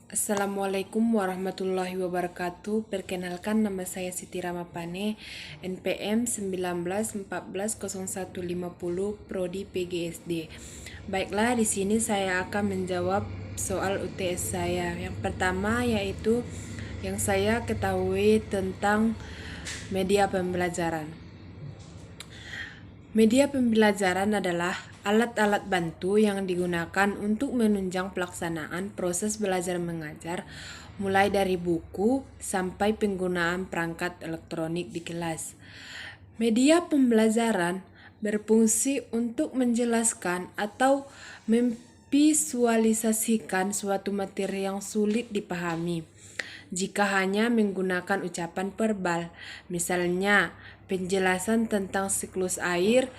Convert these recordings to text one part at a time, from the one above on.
Assalamualaikum warahmatullahi wabarakatuh. Perkenalkan, nama saya Siti Ramapane, NPM 19140150 Prodi PGSD. Baiklah, di sini saya akan menjawab soal UTS saya. Yang pertama yaitu yang saya ketahui tentang media pembelajaran. Media pembelajaran adalah alat-alat bantu yang digunakan untuk menunjang pelaksanaan proses belajar mengajar, mulai dari buku sampai penggunaan perangkat elektronik di kelas. Media pembelajaran berfungsi untuk menjelaskan atau memvisualisasikan suatu materi yang sulit dipahami. Jika hanya menggunakan ucapan verbal, misalnya penjelasan tentang siklus air,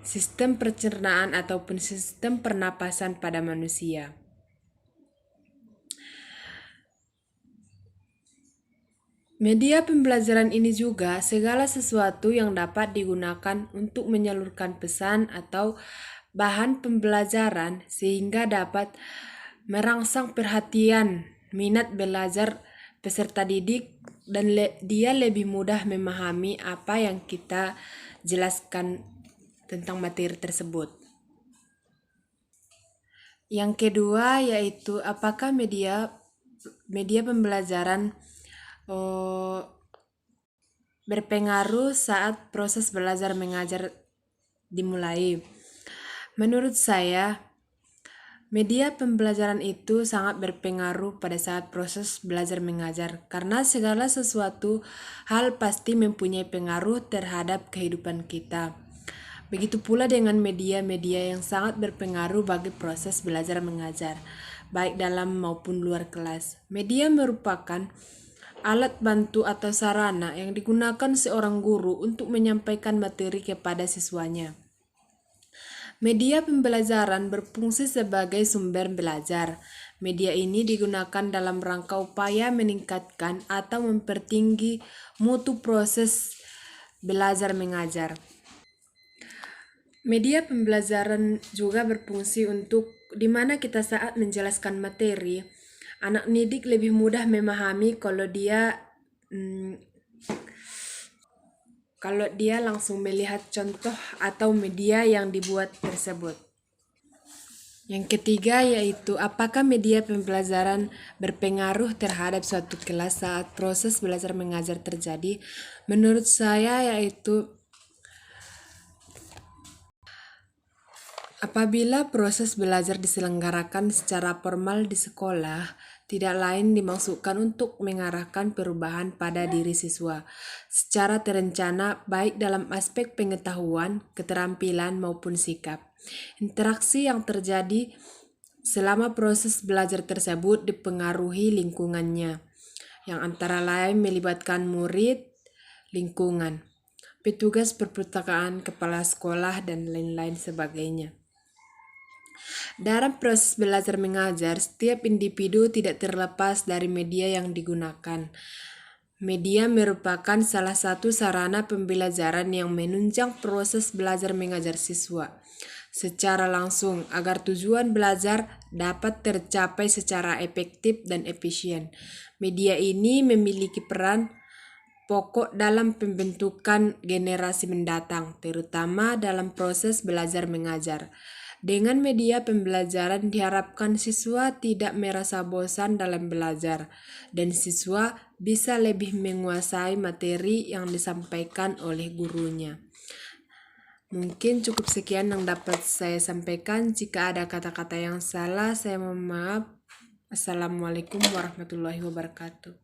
sistem pencernaan ataupun sistem pernapasan pada manusia. Media pembelajaran ini juga segala sesuatu yang dapat digunakan untuk menyalurkan pesan atau bahan pembelajaran sehingga dapat merangsang perhatian, minat belajar peserta didik, dan dia lebih mudah memahami apa yang kita jelaskan tentang materi tersebut. Yang kedua yaitu apakah media pembelajaran berpengaruh saat proses belajar mengajar dimulai. Menurut saya, media pembelajaran itu sangat berpengaruh pada saat proses belajar mengajar karena segala sesuatu hal pasti mempunyai pengaruh terhadap kehidupan kita. Begitu pula dengan media-media yang sangat berpengaruh bagi proses belajar mengajar, baik dalam maupun luar kelas. Media merupakan alat bantu atau sarana yang digunakan seorang guru untuk menyampaikan materi kepada siswanya. Media pembelajaran berfungsi sebagai sumber belajar. Media ini digunakan dalam rangka upaya meningkatkan atau mempertinggi mutu proses belajar mengajar. Media pembelajaran juga berfungsi untuk di mana kita saat menjelaskan materi, anak didik lebih mudah memahami kalau dia langsung melihat contoh atau media yang dibuat tersebut. Yang ketiga yaitu apakah media pembelajaran berpengaruh terhadap suatu kelas saat proses belajar mengajar terjadi? Menurut saya yaitu apabila proses belajar diselenggarakan secara formal di sekolah, tidak lain dimaksudkan untuk mengarahkan perubahan pada diri siswa secara terencana baik dalam aspek pengetahuan, keterampilan maupun sikap. Interaksi yang terjadi selama proses belajar tersebut dipengaruhi lingkungannya, yang antara lain melibatkan murid, lingkungan, petugas perpustakaan, kepala sekolah, dan lain-lain sebagainya. Dalam proses belajar mengajar, setiap individu tidak terlepas dari media yang digunakan. Media merupakan salah satu sarana pembelajaran yang menunjang proses belajar mengajar siswa secara langsung agar tujuan belajar dapat tercapai secara efektif dan efisien. Media ini memiliki peran pokok dalam pembentukan generasi mendatang, terutama dalam proses belajar mengajar. Dengan media pembelajaran diharapkan siswa tidak merasa bosan dalam belajar dan siswa bisa lebih menguasai materi yang disampaikan oleh gurunya. Mungkin cukup sekian yang dapat saya sampaikan. Jika ada kata-kata yang salah, saya mohon maaf. Assalamualaikum warahmatullahi wabarakatuh.